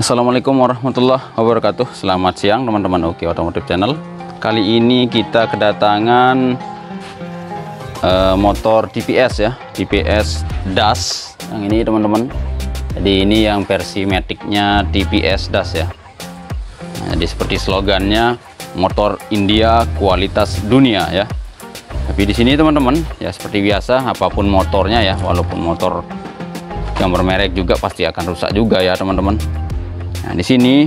Assalamualaikum warahmatullahi wabarakatuh. Selamat siang teman-teman Oke Otomotif Channel. Kali ini kita kedatangan motor TPS ya, TPS Das yang ini teman-teman. Jadi ini yang versi maticnya TPS Das ya. Nah, jadi seperti slogannya, motor India kualitas dunia ya. Tapi di sini teman-teman ya seperti biasa, apapun motornya ya, walaupun motor yang bermerek juga pasti akan rusak juga ya teman-teman. Nah, di sini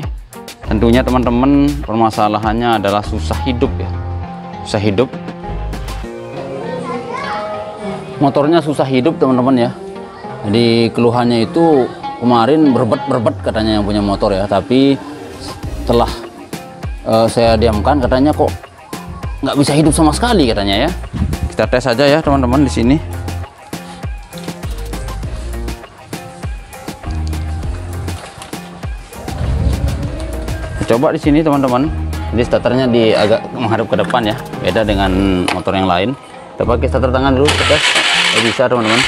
tentunya teman-teman permasalahannya adalah susah hidup ya. Susah hidup. Motornya susah hidup teman-teman ya. Jadi keluhannya itu kemarin berbet katanya yang punya motor ya, tapi setelah saya diamkan katanya kok nggak bisa hidup sama sekali katanya ya. Kita tes aja ya teman-teman di sini. Coba di sini teman-teman, jadi starternya agak menghadap ke depan ya, beda dengan motor yang lain. Kita pakai starter tangan dulu, kita tes. Bisa teman-teman,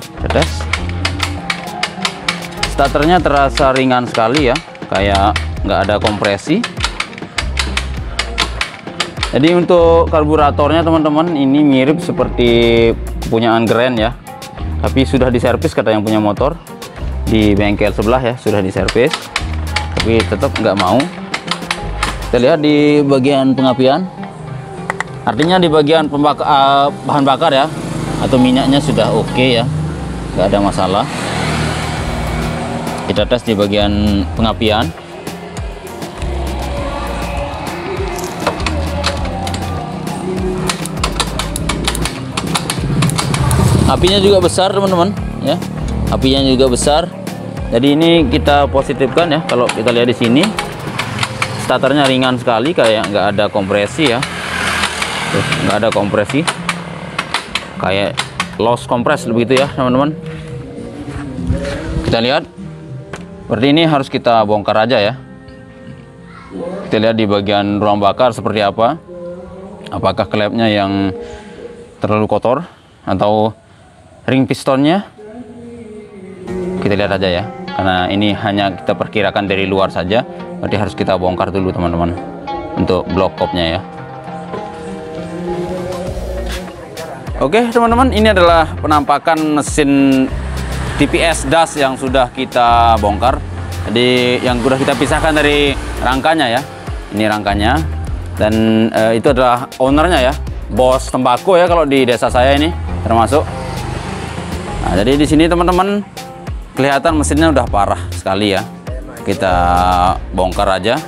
kita tes. Starternya terasa ringan sekali ya, kayak nggak ada kompresi. Jadi untuk karburatornya teman-teman ini mirip seperti punyaan Grand ya, tapi sudah diservis kata yang punya motor di bengkel sebelah ya, sudah diservis. Tapi tetap nggak mau. Kita lihat di bagian pengapian, artinya di bagian bahan bakar ya atau minyaknya sudah oke ya, nggak ada masalah. Kita tes di bagian pengapian. Apinya juga besar teman-teman ya, apinya juga besar. Jadi ini kita positifkan ya, kalau kita lihat di sini starternya ringan sekali, kayak nggak ada kompresi ya. Tuh, nggak ada kompresi, kayak loss compress begitu ya teman-teman. Kita lihat, berarti ini harus kita bongkar aja ya. Kita lihat di bagian ruang bakar seperti apa, apakah klepnya yang terlalu kotor atau ring pistonnya. Kita lihat aja ya, karena ini hanya kita perkirakan dari luar saja, berarti harus kita bongkar dulu teman-teman untuk blok kopnya ya. Oke teman-teman, ini adalah penampakan mesin TPS Das yang sudah kita bongkar. Jadi yang sudah kita pisahkan dari rangkanya ya, ini rangkanya, dan itu adalah ownernya ya, Bos Tembako ya kalau di desa saya ini termasuk. Nah, jadi di sini teman-teman kelihatan mesinnya udah parah sekali ya. Kita bongkar aja.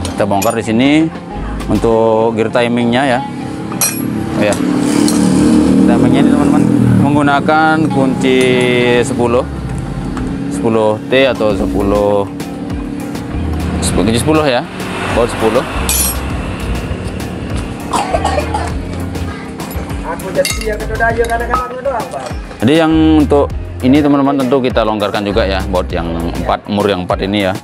Kita bongkar di sini untuk gear timingnya ya. Oh ya. Timingnya ini teman-teman menggunakan kunci 10 T atau 10 kunci 10 ya. Baut 10. Jadi yang untuk ini teman-teman tentu kita longgarkan juga ya, baut yang 4, umur yang 4 ini ya.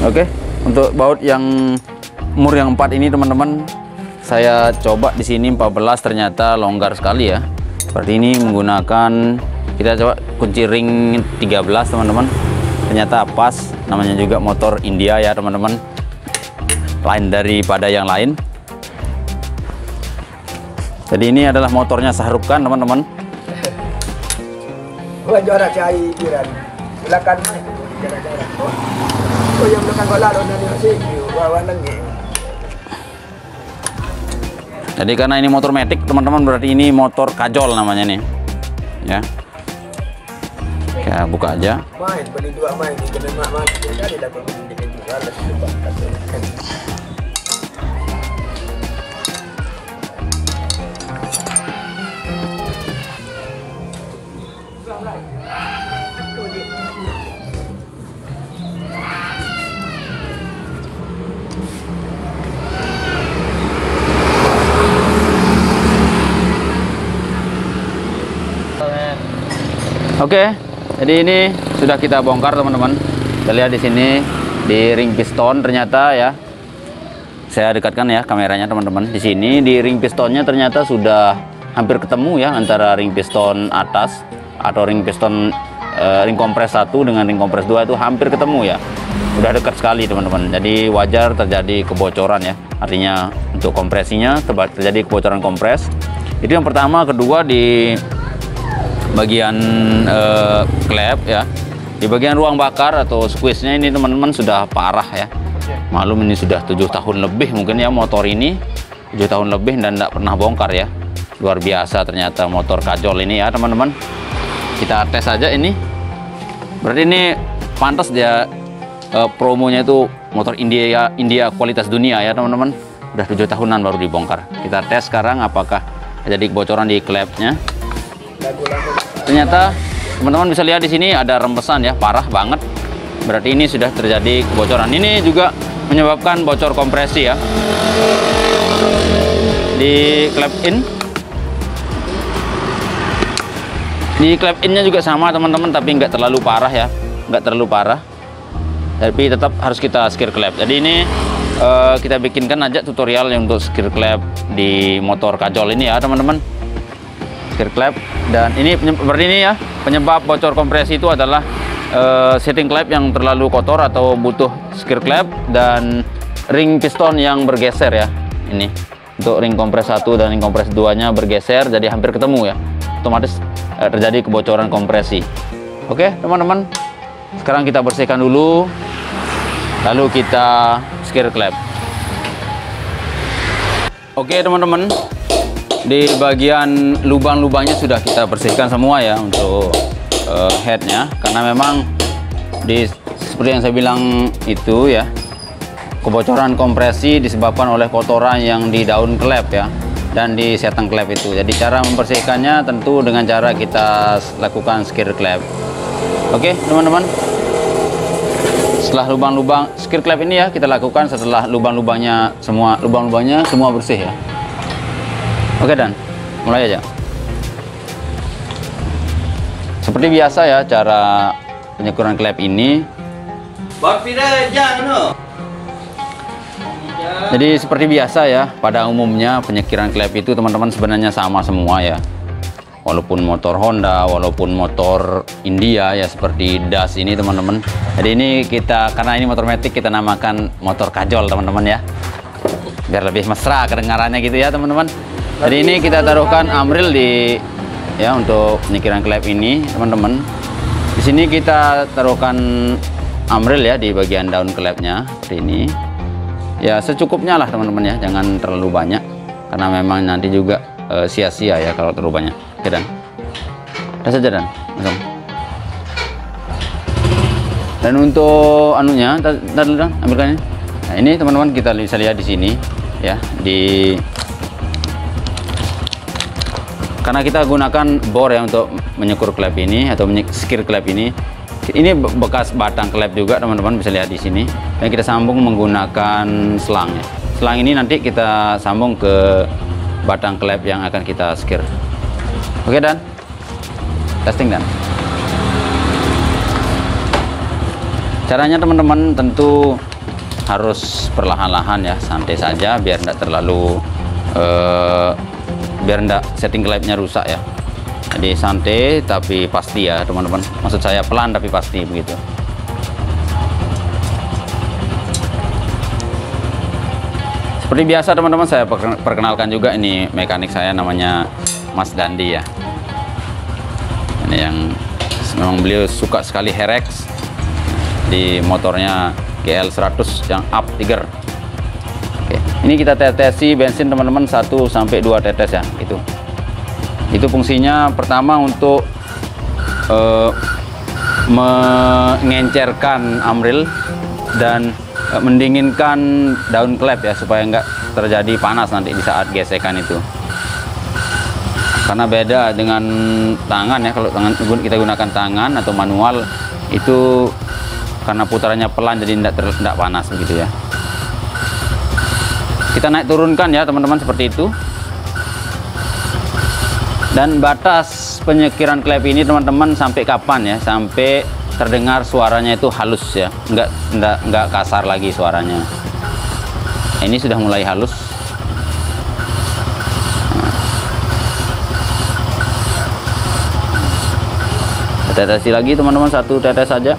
Oke, untuk baut yang umur yang 4 ini teman-teman, saya coba di sini 14, ternyata longgar sekali ya. Seperti ini menggunakan, kita coba kunci ring 13 teman-teman. Ternyata pas, namanya juga motor India ya teman-teman, lain daripada yang lain. Jadi ini adalah motornya Sahrukh Khan teman-teman. Jadi karena ini motor matic teman-teman, berarti ini motor kajol namanya nih ya. Ya, buka aja. Oke, jadi ini sudah kita bongkar teman-teman. Kita lihat di sini di ring piston ternyata ya saya dekatkan ya kameranya teman-teman. Di sini di ring pistonnya ternyata sudah hampir ketemu ya, antara ring piston atas atau ring piston ring kompres 1 dengan ring kompres 2 itu hampir ketemu ya. Udah dekat sekali teman-teman. Jadi wajar terjadi kebocoran ya. Artinya untuk kompresinya terjadi kebocoran kompres. Itu yang pertama. Kedua, di bagian klep ya, di bagian ruang bakar atau squeeze-nya ini teman-teman sudah parah ya. Malum ini sudah 7 tahun lebih mungkin ya motor ini, 7 tahun lebih dan tidak pernah bongkar ya. Luar biasa ternyata motor kajol ini ya teman-teman. Kita tes aja ini. Berarti ini pantas dia promonya itu motor India kualitas dunia ya teman-teman. Udah 7 tahunan baru dibongkar. Kita tes sekarang apakah jadi kebocoran di klepnya. Ternyata teman-teman bisa lihat di sini ada rembesan ya, parah banget. Berarti ini sudah terjadi kebocoran. Ini juga menyebabkan bocor kompresi ya di klep in. Di klep innya juga sama teman-teman, tapi nggak terlalu parah ya, nggak terlalu parah. Tapi tetap harus kita skir klep. Jadi ini kita bikinkan aja tutorial yang untuk skir klep di motor kajol ini ya teman-teman. Skir klep, dan ini seperti ini ya, penyebab bocor kompresi itu adalah setting klep yang terlalu kotor atau butuh skir klep, dan ring piston yang bergeser ya. Ini untuk ring kompres 1 dan ring kompres 2 nya bergeser, jadi hampir ketemu ya, otomatis terjadi kebocoran kompresi. Oke teman-teman, sekarang kita bersihkan dulu, lalu kita skir klep. Oke teman-teman, di bagian lubang-lubangnya sudah kita bersihkan semua ya untuk headnya, karena memang seperti yang saya bilang itu ya, kebocoran kompresi disebabkan oleh kotoran yang di daun klep ya dan di setang klep itu. Jadi cara membersihkannya tentu dengan cara kita lakukan skir klep. Oke teman-teman, setelah lubang-lubang skir klep ini ya kita lakukan setelah lubang-lubangnya semua bersih ya. Oke, dan mulai aja. Seperti biasa ya cara penyekuran klep ini. Jadi seperti biasa ya, pada umumnya penyekiran klep itu teman-teman sebenarnya sama semua ya. Walaupun motor Honda, walaupun motor India ya seperti Das ini teman-teman. Jadi ini karena ini motor matic, kita namakan motor kajol teman-teman ya. Biar lebih mesra kedengarannya gitu ya teman-teman. Jadi ini kita taruhkan amril untuk penyekiran klep ini teman-teman. Di sini kita taruhkan amril ya di bagian daun klepnya seperti ini. Ya secukupnya lah teman-teman ya, jangan terlalu banyak karena memang nanti juga sia-sia ya kalau terlalu banyak. Oke, dan udah saja dan langsung. Dan untuk anunya, dulu dan ambilkannya. Nah ini teman-teman kita bisa lihat di sini ya, karena kita gunakan bor ya untuk menyekur klep ini atau skir klep ini. Ini bekas batang klep juga teman-teman bisa lihat di sini, dan kita sambung menggunakan selang ya. Selang ini nanti kita sambung ke batang klep yang akan kita skir. Oke, dan testing dan caranya teman-teman tentu harus perlahan-lahan ya, santai saja biar tidak terlalu biar tidak setting klepnya rusak ya. Jadi santai tapi pasti ya teman-teman, maksud saya pelan tapi pasti begitu. Seperti biasa teman-teman, saya perkenalkan juga, ini mekanik saya namanya Mas Dandi ya. Ini yang memang beliau suka sekali Herex di motornya GL 100 yang up tiger. Oke, ini kita tetesi bensin teman-teman 1 sampai 2 tetes ya. Itu fungsinya pertama untuk mengencerkan amril dan mendinginkan daun klep ya, supaya nggak terjadi panas nanti di saat gesekan itu. Karena beda dengan tangan ya, kalau kita gunakan tangan atau manual itu karena putarannya pelan jadi tidak panas begitu ya. Kita naik turunkan ya teman-teman seperti itu. Dan batas penyekiran klep ini teman-teman sampai kapan ya? Sampai terdengar suaranya itu halus ya, nggak kasar lagi suaranya. Ini sudah mulai halus. Tetesi lagi teman-teman, satu tetes saja.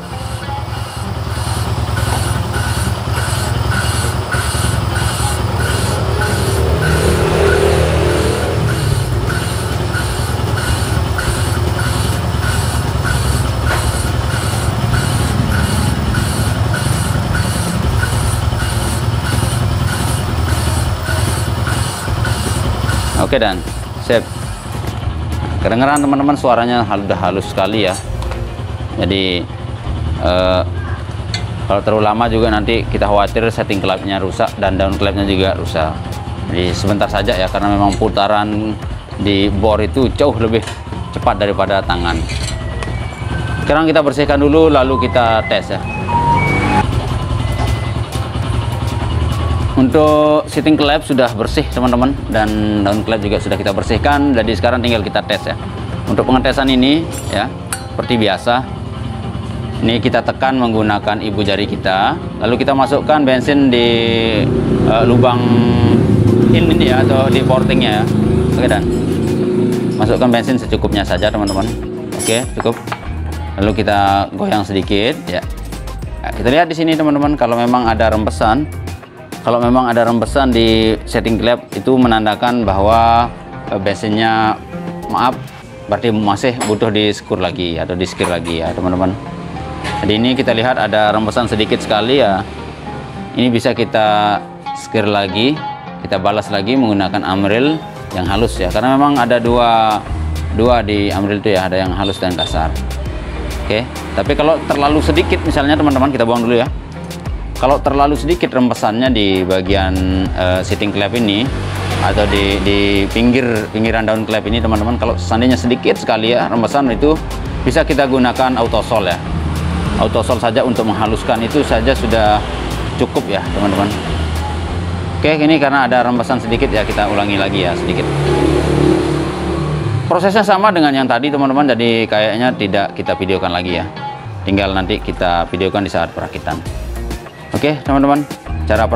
Oke, dan sip. Kedengeran teman-teman, suaranya udah halus sekali ya. Jadi kalau terlalu lama juga nanti kita khawatir setting klipnya rusak dan down klipnya juga rusak. Jadi sebentar saja ya, karena memang putaran di bor itu jauh lebih cepat daripada tangan. Sekarang kita bersihkan dulu, lalu kita tes ya. Untuk seating klep sudah bersih teman-teman, dan down klep juga sudah kita bersihkan. Jadi sekarang tinggal kita tes ya. Untuk pengetesan ini ya, seperti biasa, ini kita tekan menggunakan ibu jari kita, lalu kita masukkan bensin di lubang ini ya, atau di portingnya ya. Oke, dan masukkan bensin secukupnya saja teman-teman. Oke, cukup. Lalu kita goyang sedikit ya. Nah, kita lihat di sini teman-teman, kalau memang ada rembesan. Kalau memang ada rembesan di setting klep, itu menandakan bahwa bensinnya berarti masih butuh di skur lagi atau di skir lagi ya teman-teman. Jadi ini kita lihat ada rembesan sedikit sekali ya. Ini bisa kita skir lagi, kita balas lagi menggunakan amril yang halus ya, karena memang ada dua di amril itu ya, ada yang halus dan kasar. Oke, tapi kalau terlalu sedikit misalnya teman-teman, kita buang dulu ya. Kalau terlalu sedikit rembesannya di bagian seating klep ini atau di pinggiran daun klep ini teman-teman, kalau seandainya sedikit sekali ya rembesan, itu bisa kita gunakan autosol ya. Autosol saja untuk menghaluskan itu saja sudah cukup ya teman-teman. Oke, ini karena ada rembesan sedikit ya, kita ulangi lagi ya sedikit. Prosesnya sama dengan yang tadi teman-teman, jadi kayaknya tidak kita videokan lagi ya, tinggal nanti kita videokan di saat perakitan. Oke teman-teman, cara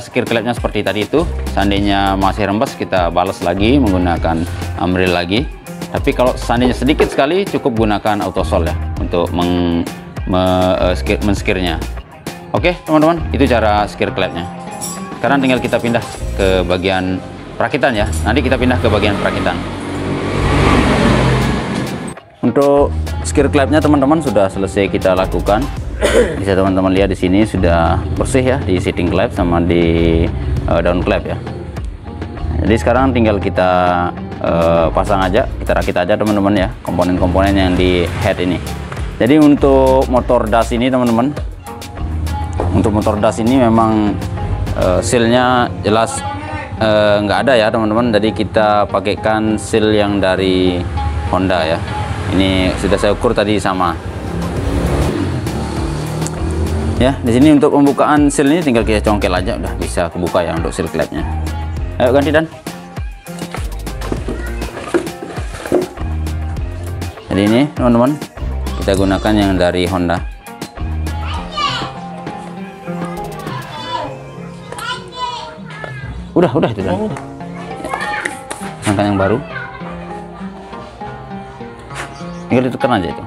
skir klepnya seperti tadi itu. Seandainya masih rembes, kita balas lagi menggunakan amril lagi. Tapi kalau seandainya sedikit sekali, cukup gunakan autosol ya untuk men-skirnya. Oke teman-teman, itu cara skir klepnya. Sekarang tinggal kita pindah ke bagian perakitan ya. Nanti kita pindah ke bagian perakitan. Untuk skir klepnya teman-teman sudah selesai kita lakukan. Bisa teman-teman lihat di sini sudah bersih ya, di seating klep sama di down klep ya. Jadi sekarang tinggal kita pasang aja, kita rakit aja teman-teman ya, komponen-komponen yang di head ini. Jadi untuk motor das ini teman-teman, untuk motor das ini memang sealnya jelas nggak ada ya teman-teman. Jadi kita pakaikan seal yang dari Honda ya. Ini sudah saya ukur tadi sama. Ya, di sini untuk pembukaan seal ini tinggal kita congkel aja, udah bisa kebuka ya untuk seal klepnya. Ayo ganti Dan. Jadi ini teman-teman, kita gunakan yang dari Honda. Udah itu Dan. Angkat yang baru. Tinggal ditekan aja itu.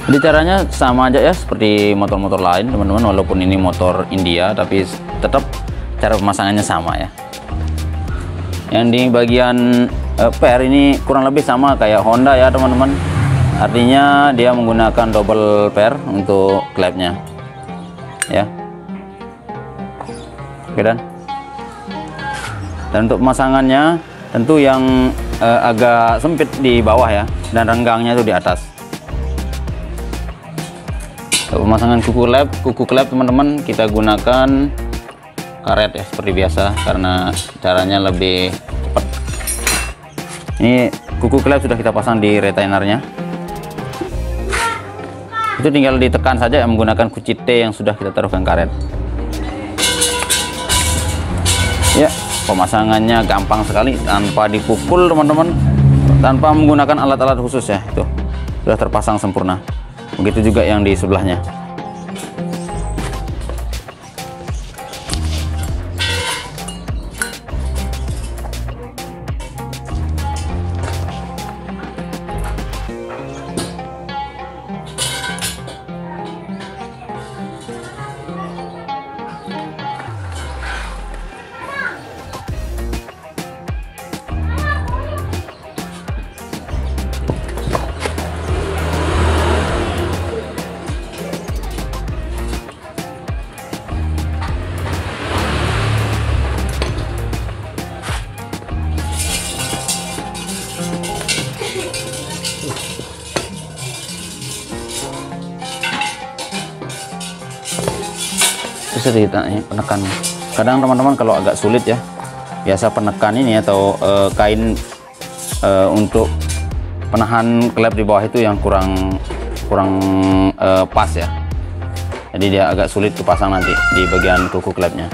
Jadi caranya sama aja ya seperti motor-motor lain teman-teman, walaupun ini motor India tapi tetap cara pemasangannya sama ya. Yang di bagian per ini kurang lebih sama kayak Honda ya teman-teman, artinya dia menggunakan double per untuk klepnya ya. Oke, dan untuk pemasangannya tentu yang agak sempit di bawah ya, dan renggangnya itu di atas. Pemasangan kuku klep teman-teman, kita gunakan karet ya seperti biasa karena caranya lebih cepat. Ini kuku klep sudah kita pasang di retainernya. Itu tinggal ditekan saja ya, menggunakan kunci T yang sudah kita taruhkan karet. Ya, pemasangannya gampang sekali tanpa dipukul teman-teman, tanpa menggunakan alat-alat khusus ya. Itu sudah terpasang sempurna. Begitu juga yang di sebelahnya. Bisa ditanya penekan. Kadang teman-teman kalau agak sulit ya, biasa penekan ini atau kain untuk penahan klep di bawah itu yang kurang pas ya. Jadi dia agak sulit dipasang nanti di bagian kuku klepnya.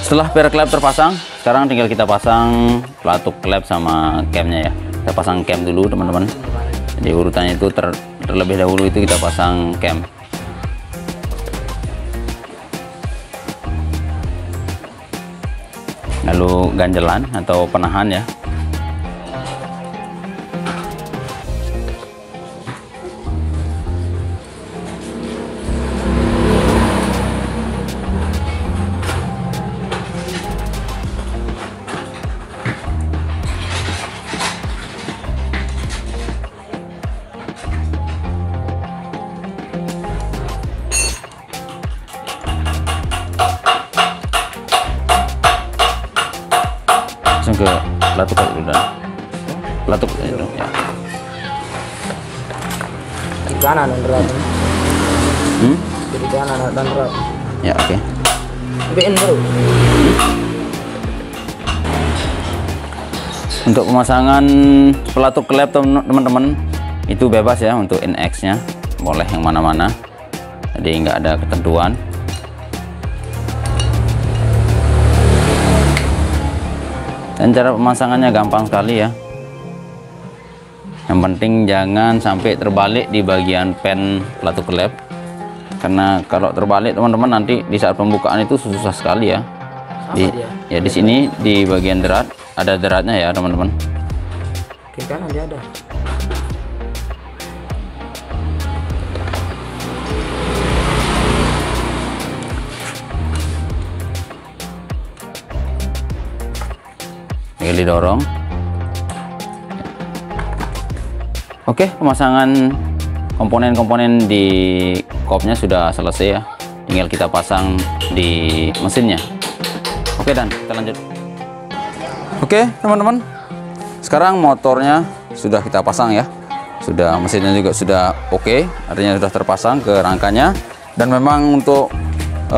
Setelah pair klep terpasang, sekarang tinggal kita pasang pelatuk klep sama camnya ya. Kita pasang cam dulu teman-teman. Jadi urutannya itu terlebih dahulu itu kita pasang cam. Lalu ganjelan atau penahan ya. Ke pelatuk dulu dan pelatuk itu ya. Di kanan dan berat. Di kanan dan berat. Ya oke. Bikin bro. Untuk pemasangan pelatuk klep teman-teman itu bebas ya, untuk NX nya boleh yang mana-mana, jadi nggak ada ketentuan. Dan cara pemasangannya gampang sekali ya. Yang penting jangan sampai terbalik di bagian pen pelatuk klep, karena kalau terbalik teman-teman nanti di saat pembukaan itu susah sekali ya. Di sini di bagian derat ada deratnya ya teman-teman. Oke, kan dia ada. Tinggal didorong. Oke, pemasangan komponen-komponen di kopnya sudah selesai ya. Tinggal kita pasang di mesinnya. Oke, dan kita lanjut. Oke teman-teman, sekarang motornya sudah kita pasang ya. Sudah, mesinnya juga sudah oke, artinya sudah terpasang ke rangkanya. Dan memang untuk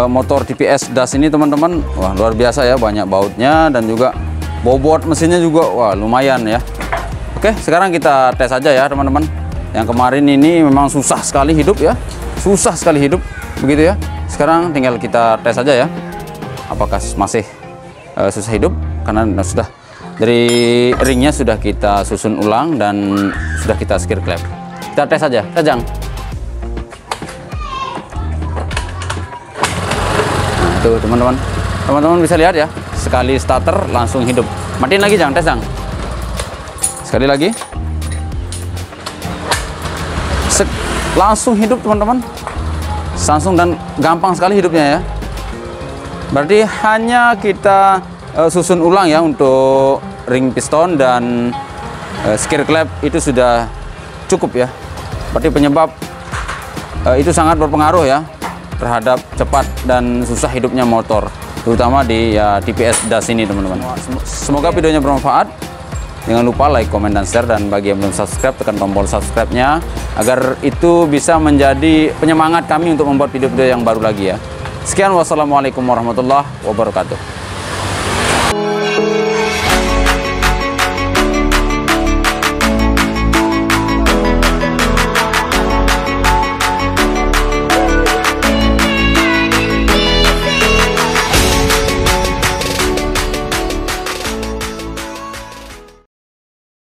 motor TPS DAS ini teman-teman, wah luar biasa ya, banyak bautnya dan juga bobot mesinnya juga wah lumayan ya. Oke, sekarang kita tes aja ya teman-teman. Yang kemarin ini memang susah sekali hidup ya, susah sekali hidup begitu ya. Sekarang tinggal kita tes aja ya, apakah masih susah hidup, karena sudah dari ringnya sudah kita susun ulang dan sudah kita skir klep. Kita tes aja, Jang. Nah itu teman-teman bisa lihat ya, sekali starter langsung hidup. Matiin lagi Jang, tes Jang. Sekali lagi. Langsung hidup teman-teman. Langsung dan gampang sekali hidupnya ya. Berarti hanya kita susun ulang ya untuk ring piston dan skir klep itu sudah cukup ya. Berarti penyebab itu sangat berpengaruh ya terhadap cepat dan susah hidupnya motor, terutama di ya TPS DAS ini teman-teman. Semoga videonya bermanfaat. Jangan lupa like, comment, dan share. Dan bagi yang belum subscribe, tekan tombol subscribe-nya agar itu bisa menjadi penyemangat kami untuk membuat video-video yang baru lagi ya. Sekian, wassalamualaikum warahmatullahi wabarakatuh.